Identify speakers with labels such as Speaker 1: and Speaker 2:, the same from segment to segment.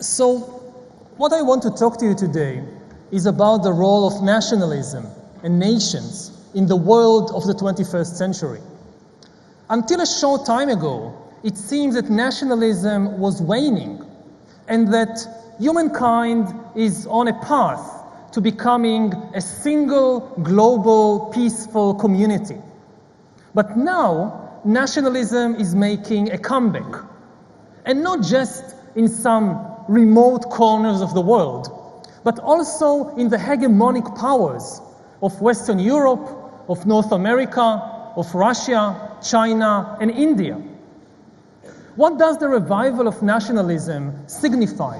Speaker 1: So, what I want to talk to you today is about the role of nationalism and nations in the world of the 21st century. Until a short time ago, it seems that nationalism was waning and that humankind is on a path to becoming a single, global, peaceful community. But now, nationalism is making a comeback. And not just in some remote corners of the world, but also in the hegemonic powers of Western Europe, of North America, of Russia, China, and India. What does the revival of nationalism signify?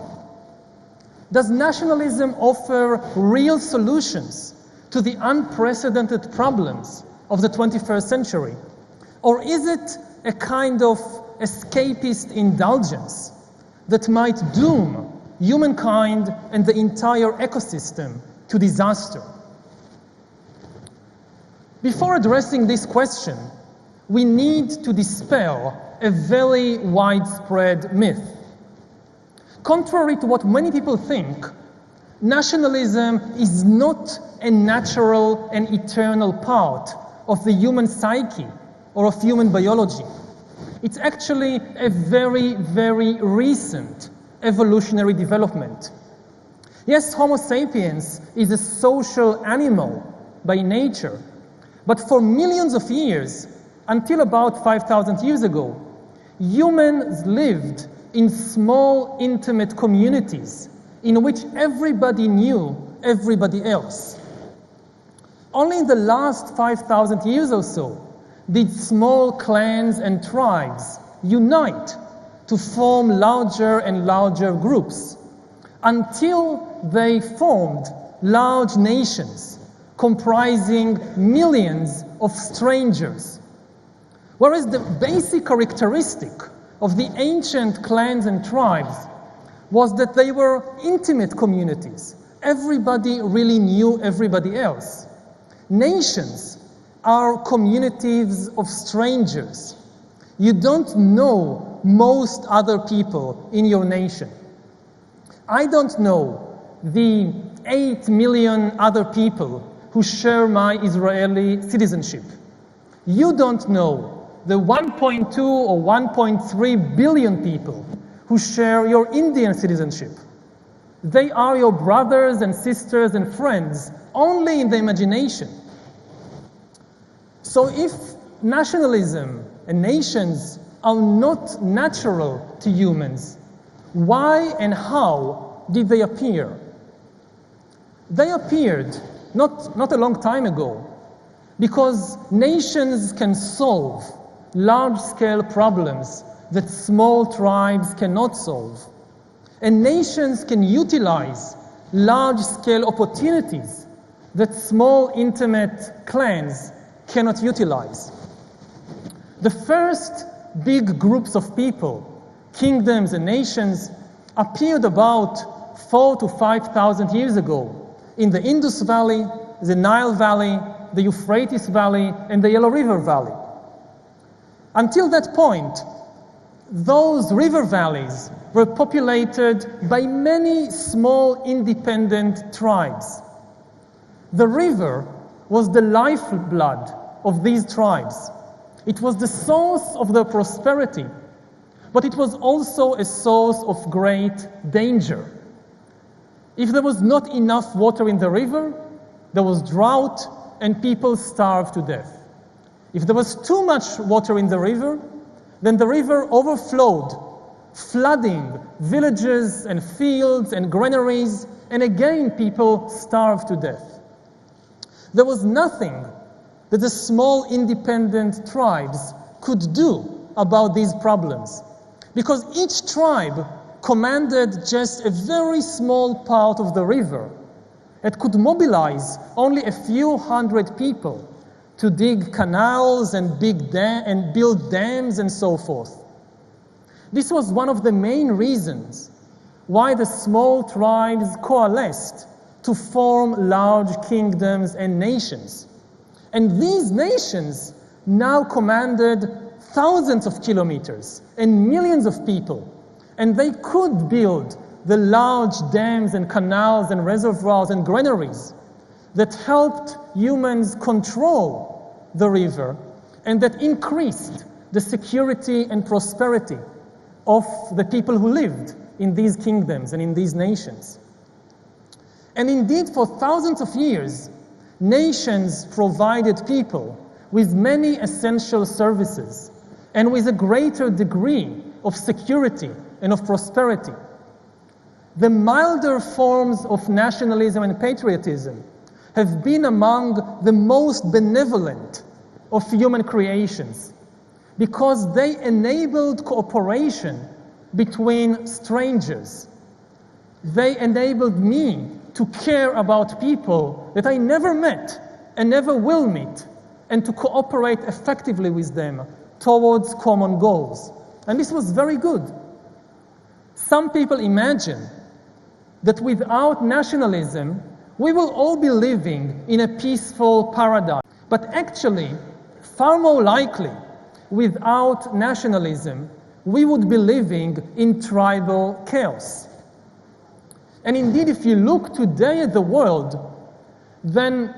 Speaker 1: Does nationalism offer real solutions to the unprecedented problems of the 21st century? Or is it a kind of escapist indulgence that might doom humankind and the entire ecosystem to disaster? Before addressing this question, we need to dispel a very widespread myth. Contrary to what many people think, nationalism is not a natural and eternal part of the human psyche or of human biology. It's actually a very, very recent evolutionary development. Yes, Homo sapiens is a social animal by nature, but for millions of years, until about 5,000 years ago, humans lived in small, intimate communities in which everybody knew everybody else. Only in the last 5,000 years or so did small clans and tribes unite to form larger and larger groups until they formed large nations comprising millions of strangers. Whereas the basic characteristic of the ancient clans and tribes was that they were intimate communities. Everybody really knew everybody else. Nations are communities of strangers. You don't know most other people in your nation. I don't know the 8 million other people who share my Israeli citizenship. You don't know the 1.2 or 1.3 billion people who share your Indian citizenship. They are your brothers and sisters and friends only in the imagination. So if nationalism and nations are not natural to humans, why and how did they appear? They appeared not a long time ago because nations can solve large-scale problems that small tribes cannot solve. And nations can utilize large-scale opportunities that small, intimate clans cannot utilize. The first big groups of people, kingdoms and nations, appeared about 4,000 to 5,000 years ago in the Indus Valley, the Nile Valley, the Euphrates Valley, and the Yellow River Valley. Until that point, those river valleys were populated by many small independent tribes. The river was the lifeblood of these tribes. It was the source of their prosperity, but it was also a source of great danger. If there was not enough water in the river, there was drought and people starved to death. If there was too much water in the river, then the river overflowed, flooding villages and fields and granaries, and again people starved to death. There was nothing that the small independent tribes could do about these problems, because each tribe commanded just a very small part of the river. It could mobilize only a few hundred people to dig canals and build dams and so forth. This was one of the main reasons why the small tribes coalesced to form large kingdoms and nations. And these nations now commanded thousands of kilometers and millions of people, and they could build the large dams and canals and reservoirs and granaries that helped humans control the river and that increased the security and prosperity of the people who lived in these kingdoms and in these nations. And indeed, for thousands of years, nations provided people with many essential services and with a greater degree of security and of prosperity. The milder forms of nationalism and patriotism have been among the most benevolent of human creations because they enabled cooperation between strangers. They enabled me to care about people that I never met and never will meet, and to cooperate effectively with them towards common goals. And this was very good. Some people imagine that without nationalism, we will all be living in a peaceful paradise. But actually, far more likely, without nationalism, we would be living in tribal chaos. And indeed, if you look today at the world, then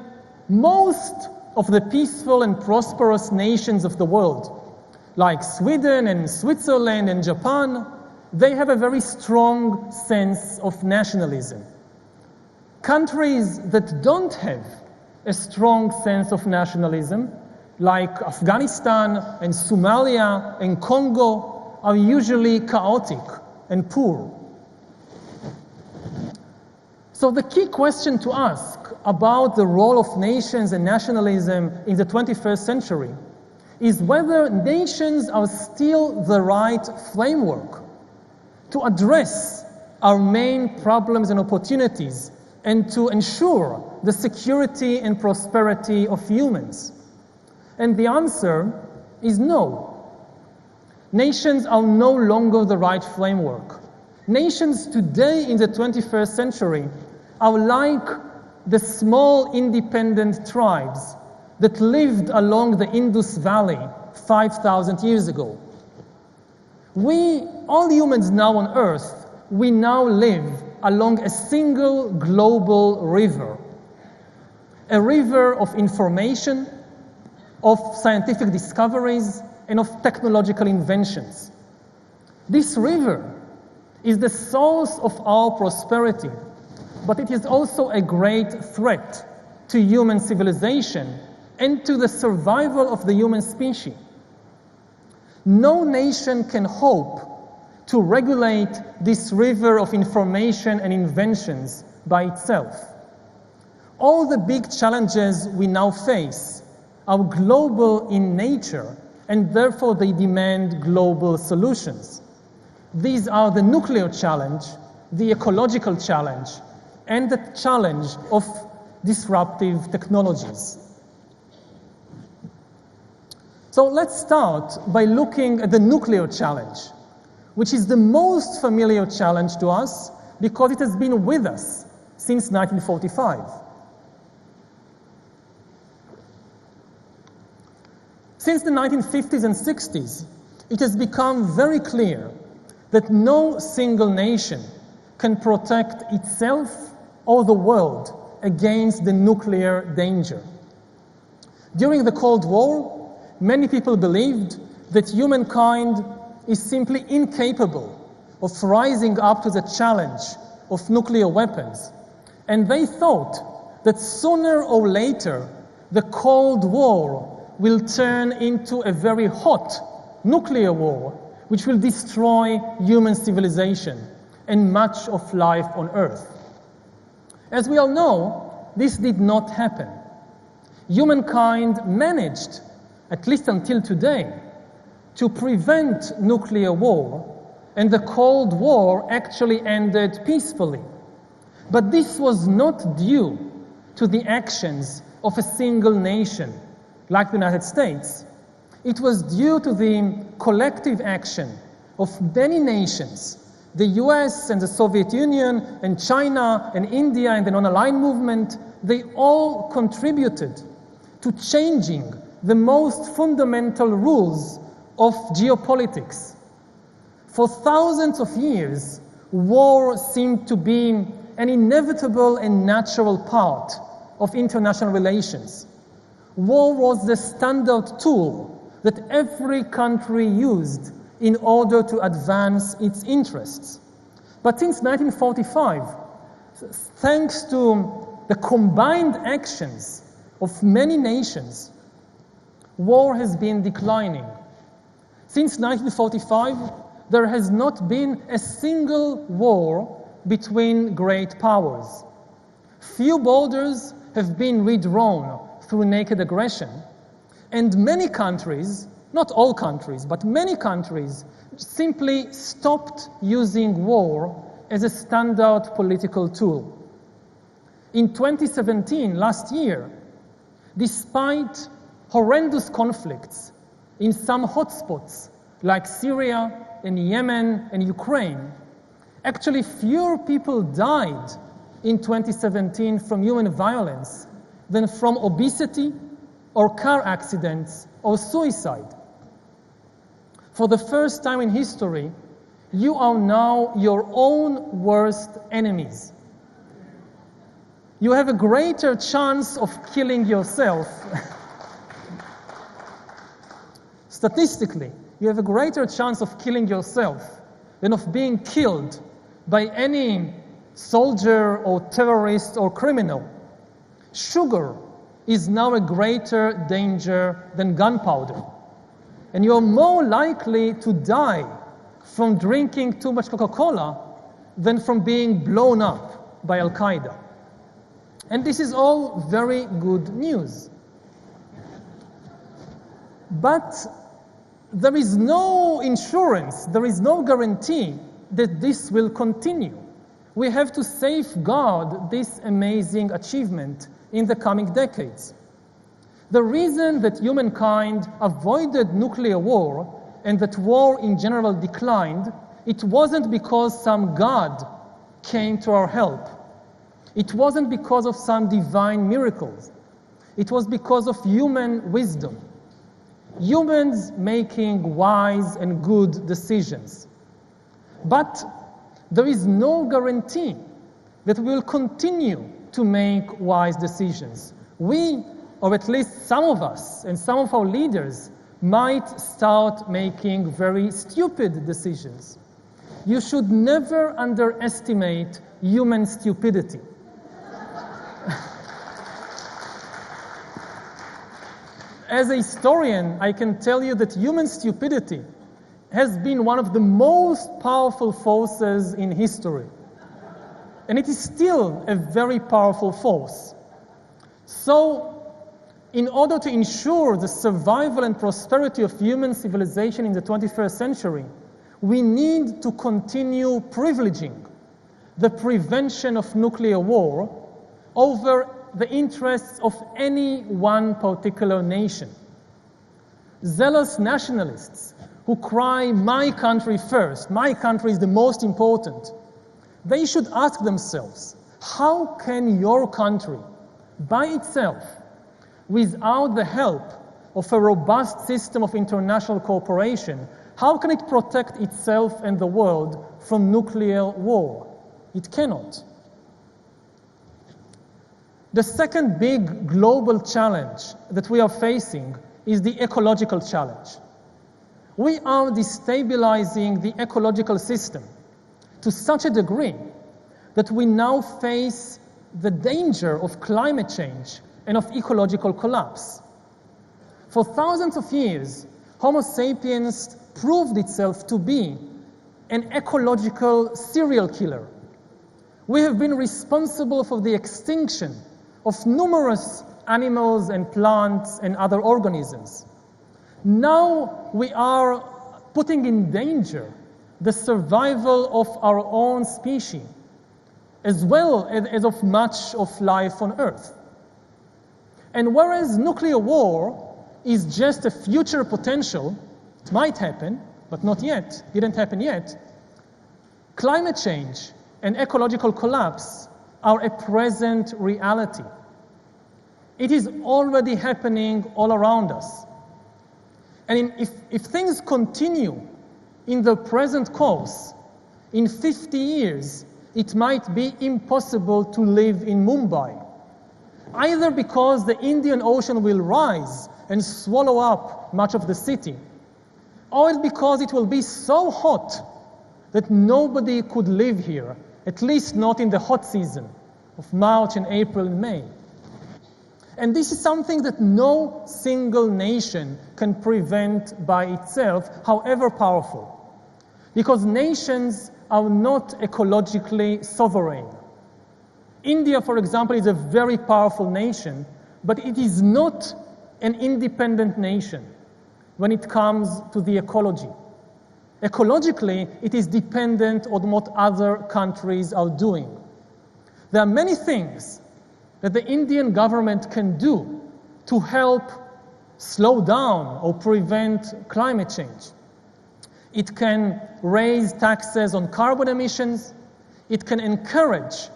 Speaker 1: most of the peaceful and prosperous nations of the world, like Sweden and Switzerland and Japan, they have a very strong sense of nationalism. Countries that don't have a strong sense of nationalism, like Afghanistan and Somalia and Congo, are usually chaotic and poor. So the key question to ask about the role of nations and nationalism in the 21st century is whether nations are still the right framework to address our main problems and opportunities and to ensure the security and prosperity of humans. And the answer is no. Nations are no longer the right framework. Nations today in the 21st century are like the small independent tribes that lived along the Indus Valley 5,000 years ago. We, all humans now on Earth, we now live along a single global river. A river of information, of scientific discoveries, and of technological inventions. This river is the source of our prosperity, but it is also a great threat to human civilization and to the survival of the human species. No nation can hope to regulate this river of information and inventions by itself. All the big challenges we now face are global in nature, and therefore they demand global solutions. These are the nuclear challenge, the ecological challenge, and the challenge of disruptive technologies. So let's start by looking at the nuclear challenge, which is the most familiar challenge to us because it has been with us since 1945. Since the 1950s and 60s, it has become very clear that no single nation can protect itself or the world against the nuclear danger. During the Cold War, many people believed that humankind is simply incapable of rising up to the challenge of nuclear weapons, and they thought that sooner or later the Cold War will turn into a very hot nuclear war, which will destroy human civilization and much of life on Earth. As we all know, this did not happen. Humankind managed, at least until today, to prevent nuclear war, and the Cold War actually ended peacefully. But this was not due to the actions of a single nation, like the United States. It was due to the collective action of many nations, the US and the Soviet Union and China and India and the non-aligned movement. They all contributed to changing the most fundamental rules of geopolitics. For thousands of years, war seemed to be an inevitable and natural part of international relations. War was the standard tool that every country used in order to advance its interests. But since 1945, thanks to the combined actions of many nations, war has been declining. Since 1945, there has not been a single war between great powers. Few borders have been redrawn through naked aggression, and many countries, not all countries, but many countries, simply stopped using war as a standard political tool. In 2017, last year, despite horrendous conflicts in some hotspots like Syria and Yemen and Ukraine, actually fewer people died in 2017 from human violence than from obesity or car accidents or suicide. For the first time in history, you are now your own worst enemies. You have a greater chance of killing yourself. Statistically, you have a greater chance of killing yourself than of being killed by any soldier or terrorist or criminal. Sugar is now a greater danger than gunpowder. And you're more likely to die from drinking too much Coca-Cola than from being blown up by Al-Qaeda. And this is all very good news. But there is no insurance, there is no guarantee that this will continue. We have to safeguard this amazing achievement in the coming decades. The reason that humankind avoided nuclear war and that war in general declined, it wasn't because some God came to our help. It wasn't because of some divine miracles. It was because of human wisdom. Humans making wise and good decisions. But there is no guarantee that we will continue to make wise decisions. We, or at least some of us and some of our leaders, might start making very stupid decisions. You should never underestimate human stupidity. As a historian, I can tell you that human stupidity has been one of the most powerful forces in history. And it is still a very powerful force. So, in order to ensure the survival and prosperity of human civilization in the 21st century, we need to continue privileging the prevention of nuclear war over the interests of any one particular nation. Zealous nationalists who cry, "My country first, my country is the most important," they should ask themselves, how can your country, by itself, without the help of a robust system of international cooperation, how can it protect itself and the world from nuclear war? It cannot. The second big global challenge that we are facing is the ecological challenge. We are destabilizing the ecological system to such a degree that we now face the danger of climate change and of ecological collapse. For thousands of years, Homo sapiens proved itself to be an ecological serial killer. We have been responsible for the extinction of numerous animals and plants and other organisms. Now we are putting in danger the survival of our own species, as well as of much of life on Earth. And whereas nuclear war is just a future potential, it might happen, but not yet, didn't happen yet, climate change and ecological collapse are a present reality. It is already happening all around us. And if things continue in the present course, In 50 years, it might be impossible to live in Mumbai, either because the Indian Ocean will rise and swallow up much of the city, or because it will be so hot that nobody could live here, at least not in the hot season of March and April and May. And this is something that no single nation can prevent by itself, however powerful, because nations are not ecologically sovereign. India, for example, is a very powerful nation, but it is not an independent nation when it comes to the ecology. Ecologically, it is dependent on what other countries are doing. There are many things that the Indian government can do to help slow down or prevent climate change. It can raise taxes on carbon emissions. It can encourage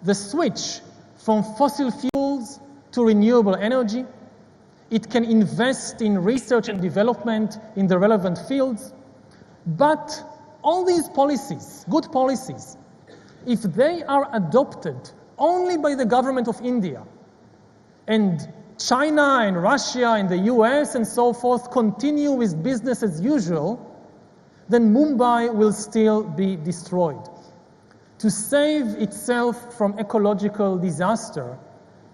Speaker 1: the switch from fossil fuels to renewable energy. It can invest in research and development in the relevant fields. But all these policies, good policies, if they are adopted only by the government of India, and China and Russia and the US and so forth continue with business as usual, then Mumbai will still be destroyed. To save itself from ecological disaster,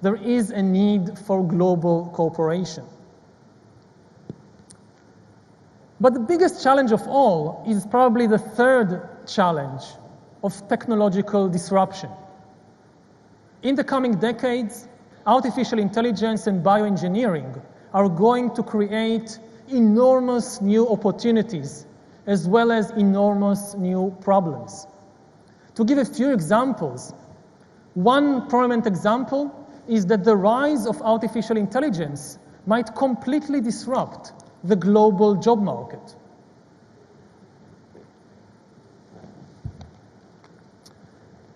Speaker 1: there is a need for global cooperation. But the biggest challenge of all is probably the third challenge of technological disruption. In the coming decades, artificial intelligence and bioengineering are going to create enormous new opportunities as well as enormous new problems. To give a few examples, one prominent example is that the rise of artificial intelligence might completely disrupt the global job market.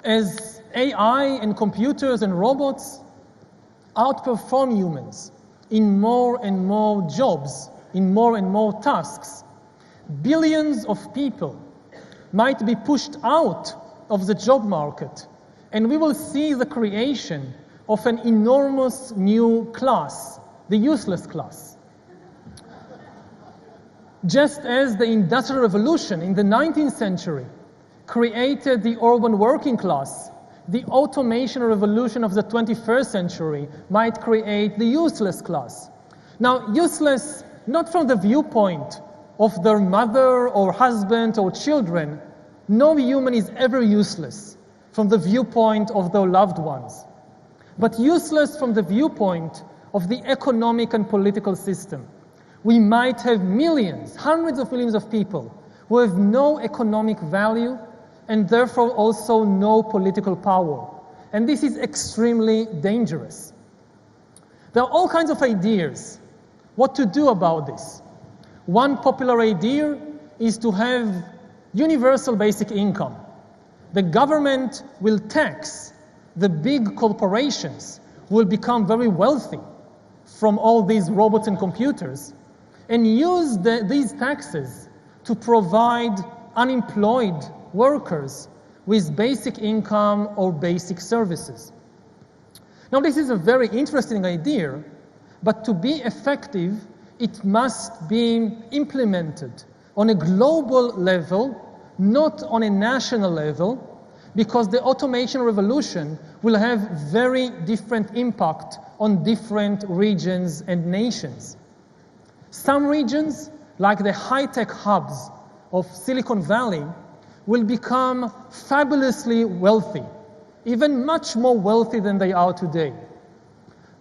Speaker 1: As AI and computers and robots outperform humans in more and more jobs, in more and more tasks, billions of people might be pushed out of the job market, and we will see the creation of an enormous new class, the useless class. Just as the Industrial Revolution in the 19th century created the urban working class, the automation revolution of the 21st century might create the useless class. Now, useless not from the viewpoint of their mother or husband or children. No human is ever useless from the viewpoint of their loved ones, but useless from the viewpoint of the economic and political system. We might have millions, hundreds of millions of people who have no economic value and therefore also no political power. And this is extremely dangerous. There are all kinds of ideas what to do about this. One popular idea is to have universal basic income. The government will tax the big corporations who will become very wealthy from all these robots and computers, and use these taxes to provide unemployed workers with basic income or basic services. Now, this is a very interesting idea, but to be effective, it must be implemented on a global level, not on a national level, because the automation revolution will have very different impact on different regions and nations. Some regions, like the high-tech hubs of Silicon Valley, will become fabulously wealthy, even much more wealthy than they are today.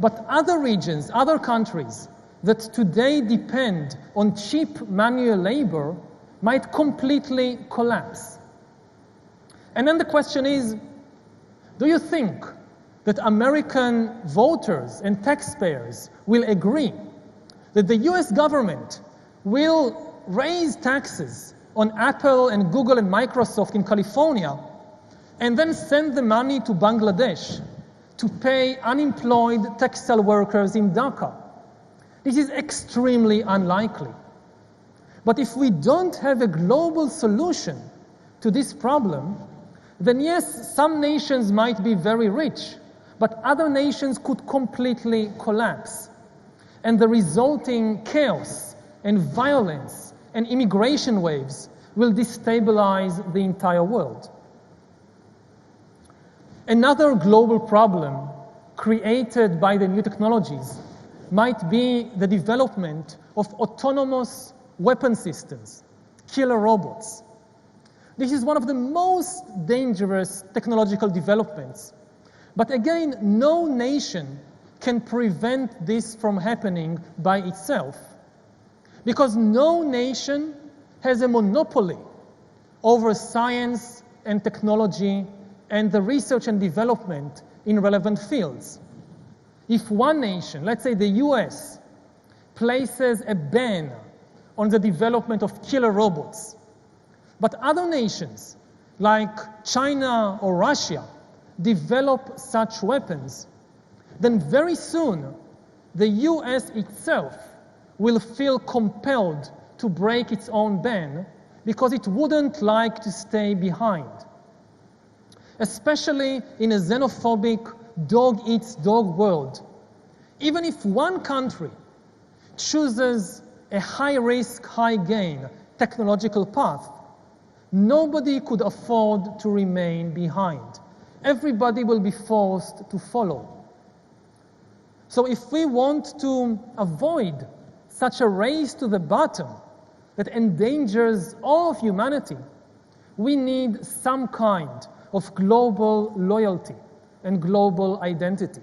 Speaker 1: But other regions, other countries that today depend on cheap manual labor might completely collapse. And then the question is, do you think that American voters and taxpayers will agree that the US government will raise taxes on Apple and Google and Microsoft in California and then send the money to Bangladesh to pay unemployed textile workers in Dhaka? This is extremely unlikely. But if we don't have a global solution to this problem, then yes, some nations might be very rich, but other nations could completely collapse. And the resulting chaos and violence and immigration waves will destabilize the entire world. Another global problem created by the new technologies might be the development of autonomous weapon systems, killer robots. This is one of the most dangerous technological developments. But again, no nation can prevent this from happening by itself, because no nation has a monopoly over science and technology and the research and development in relevant fields. If one nation, let's say the US, places a ban on the development of killer robots, but other nations like China or Russia develop such weapons, then very soon the US itself will feel compelled to break its own ban because it wouldn't like to stay behind. Especially in a xenophobic, dog-eats-dog world, even if one country chooses a high-risk, high-gain technological path, nobody could afford to remain behind. Everybody will be forced to follow. So if we want to avoid such a race to the bottom that endangers all of humanity, we need some kind of global loyalty and global identity.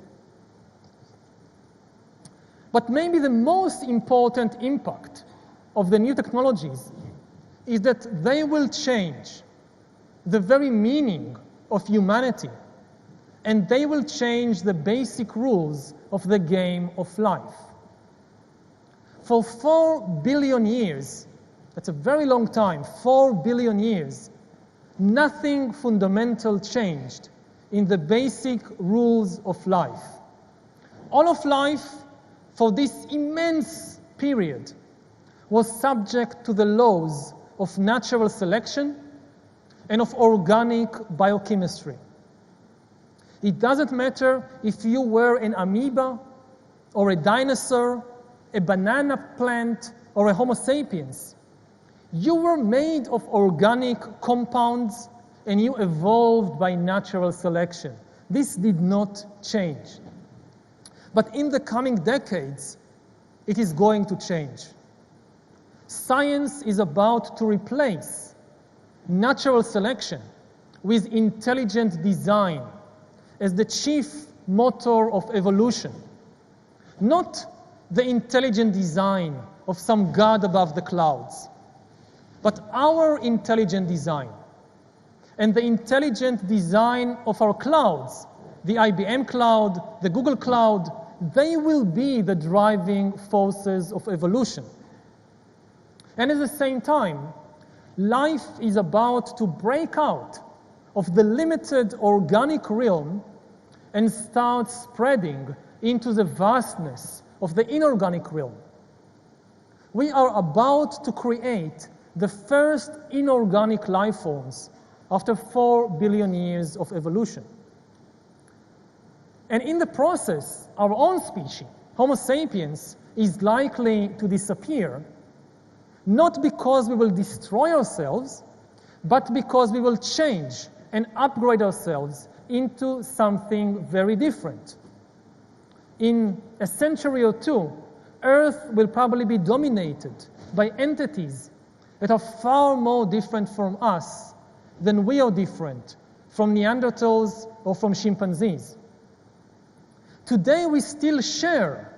Speaker 1: But maybe the most important impact of the new technologies is that they will change the very meaning of humanity, and they will change the basic rules of the game of life. For 4 billion years, that's a very long time, 4 billion years, nothing fundamental changed in the basic rules of life. All of life, for this immense period, was subject to the laws of natural selection and of organic biochemistry. It doesn't matter if you were an amoeba or a dinosaur, a banana plant, or a Homo sapiens. You were made of organic compounds and you evolved by natural selection. This did not change. But in the coming decades, it is going to change. Science is about to replace natural selection with intelligent design as the chief motor of evolution. Not the intelligent design of some god above the clouds, but our intelligent design and the intelligent design of our clouds, the IBM cloud, the Google cloud, they will be the driving forces of evolution. And at the same time, life is about to break out of the limited organic realm and start spreading into the vastness of the inorganic realm. We are about to create the first inorganic life forms after 4 billion years of evolution. And in the process, our own species, Homo sapiens, is likely to disappear, not because we will destroy ourselves, but because we will change and upgrade ourselves into something very different. In a century or two, Earth will probably be dominated by entities that are far more different from us than we are different from Neanderthals or from chimpanzees. Today we still share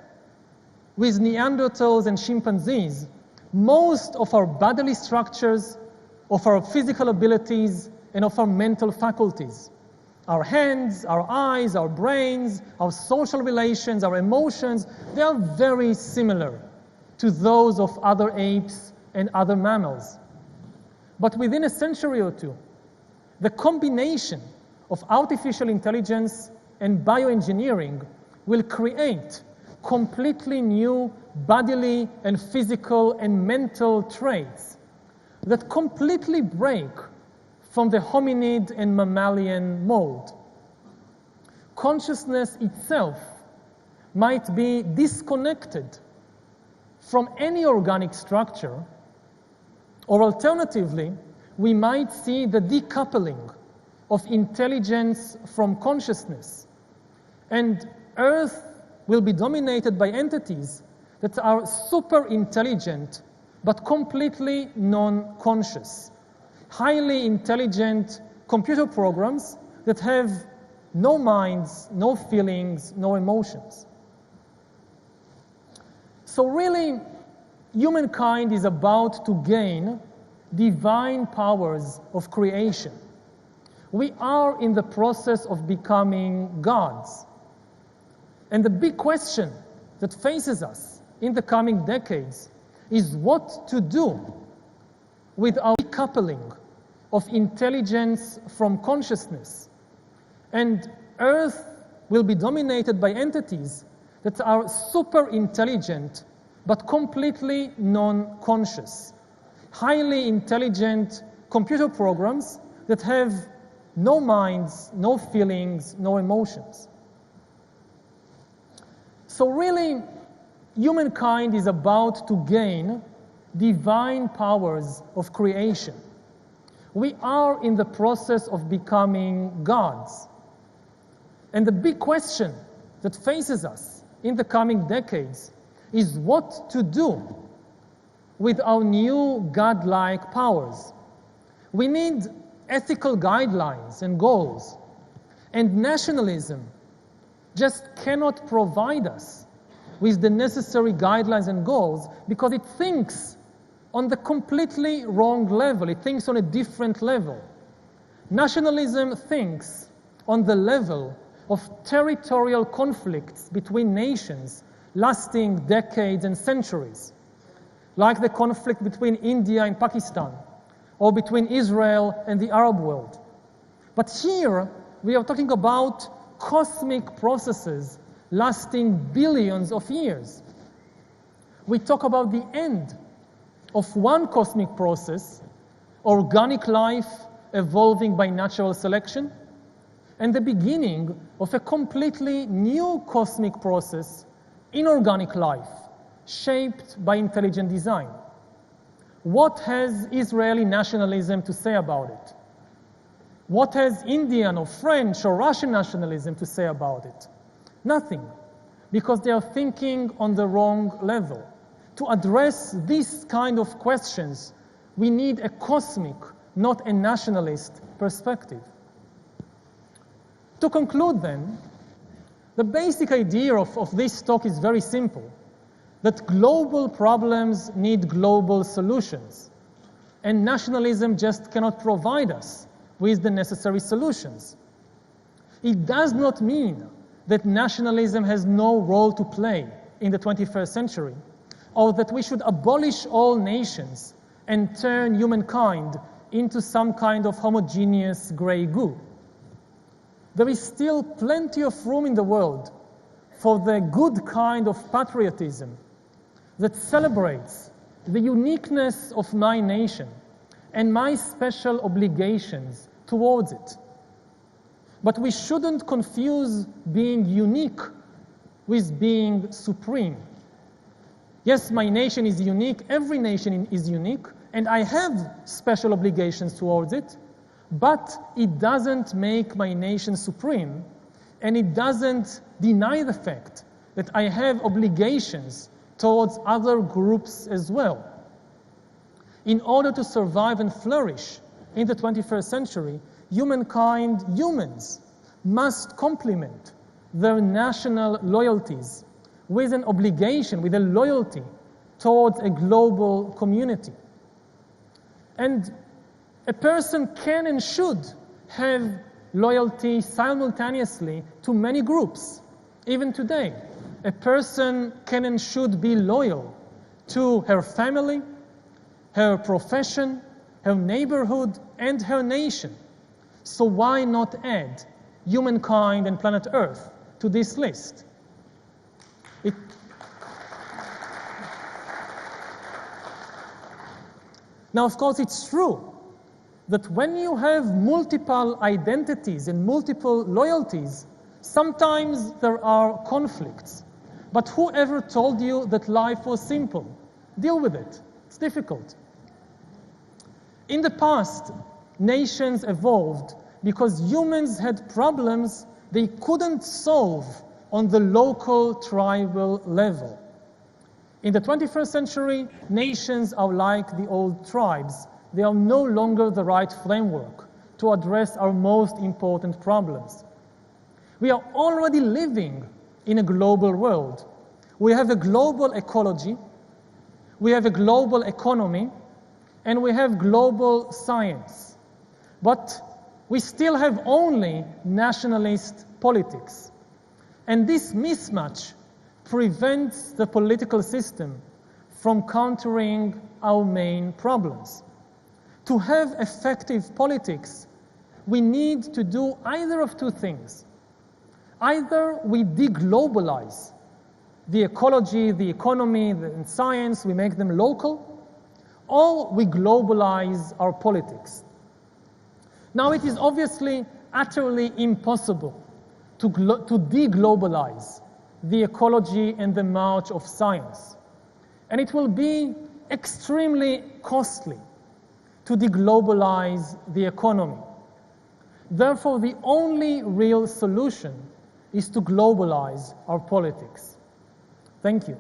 Speaker 1: with Neanderthals and chimpanzees most of our bodily structures, of our physical abilities, and of our mental faculties. Our hands, our eyes, our brains, our social relations, our emotions, they are very similar to those of other apes and other mammals. But within a century or two, the combination of artificial intelligence and bioengineering will create completely new bodily and physical and mental traits that completely break from the hominid and mammalian mode. Consciousness itself might be disconnected from any organic structure, or alternatively, we might see the decoupling of intelligence from consciousness, and Earth will be dominated by entities that are super intelligent but completely non-conscious, highly intelligent computer programs that have no minds, no feelings, no emotions. So really, humankind is about to gain divine powers of creation. We are in the process of becoming gods. And the big question that faces us in the coming decades is what to do with our decoupling of intelligence from consciousness. And Earth will be dominated by entities that are super intelligent but completely non-conscious, highly intelligent computer programs that have no minds, no feelings, no emotions. So really, humankind is about to gain divine powers of creation. We are in the process of becoming gods. And the big question that faces us in the coming decades is what to do with our new godlike powers. We need ethical guidelines and goals, and nationalism just cannot provide us with the necessary guidelines and goals because it thinks on the completely wrong level. It thinks on a different level. Nationalism thinks on the level of territorial conflicts between nations lasting decades and centuries, like the conflict between India and Pakistan, or between Israel and the Arab world. But here, we are talking about cosmic processes lasting billions of years. We talk about the end of one cosmic process, organic life evolving by natural selection, and the beginning of a completely new cosmic process, inorganic life, shaped by intelligent design. What has Israeli nationalism to say about it? What has Indian or French or Russian nationalism to say about it? Nothing, because they are thinking on the wrong level. To address these kind of questions, we need a cosmic, not a nationalist perspective. To conclude then, the basic idea of this talk is very simple, that global problems need global solutions, and nationalism just cannot provide us with the necessary solutions. It does not mean that nationalism has no role to play in the 21st century, or that we should abolish all nations and turn humankind into some kind of homogeneous gray goo. There is still plenty of room in the world for the good kind of patriotism that celebrates the uniqueness of my nation and my special obligations towards it. But we shouldn't confuse being unique with being supreme. Yes, my nation is unique, every nation is unique, and I have special obligations towards it, but it doesn't make my nation supreme, and it doesn't deny the fact that I have obligations towards other groups as well. In order to survive and flourish in the 21st century, humans, must complement their national loyalties with an obligation, with a loyalty towards a global community. And a person can and should have loyalty simultaneously to many groups. Even today, a person can and should be loyal to her family, her profession, her neighborhood, and her nation. So why not add humankind and planet Earth to this list? Now, of course, it's true that when you have multiple identities and multiple loyalties, sometimes there are conflicts. But whoever told you that life was simple? Deal with it. It's difficult. In the past, nations evolved because humans had problems they couldn't solve on the local tribal level. In the 21st century, nations are like the old tribes. They are no longer the right framework to address our most important problems. We are already living in a global world. We have a global ecology, we have a global economy, and we have global science. But we still have only nationalist politics. And this mismatch prevents the political system from countering our main problems. To have effective politics, we need to do either of two things. Either we deglobalize the ecology, the economy, and science, we make them local, or we globalize our politics. Now, it is obviously utterly impossible to deglobalize the ecology and the march of science. And it will be extremely costly to deglobalize the economy. Therefore, the only real solution is to globalize our politics. Thank you.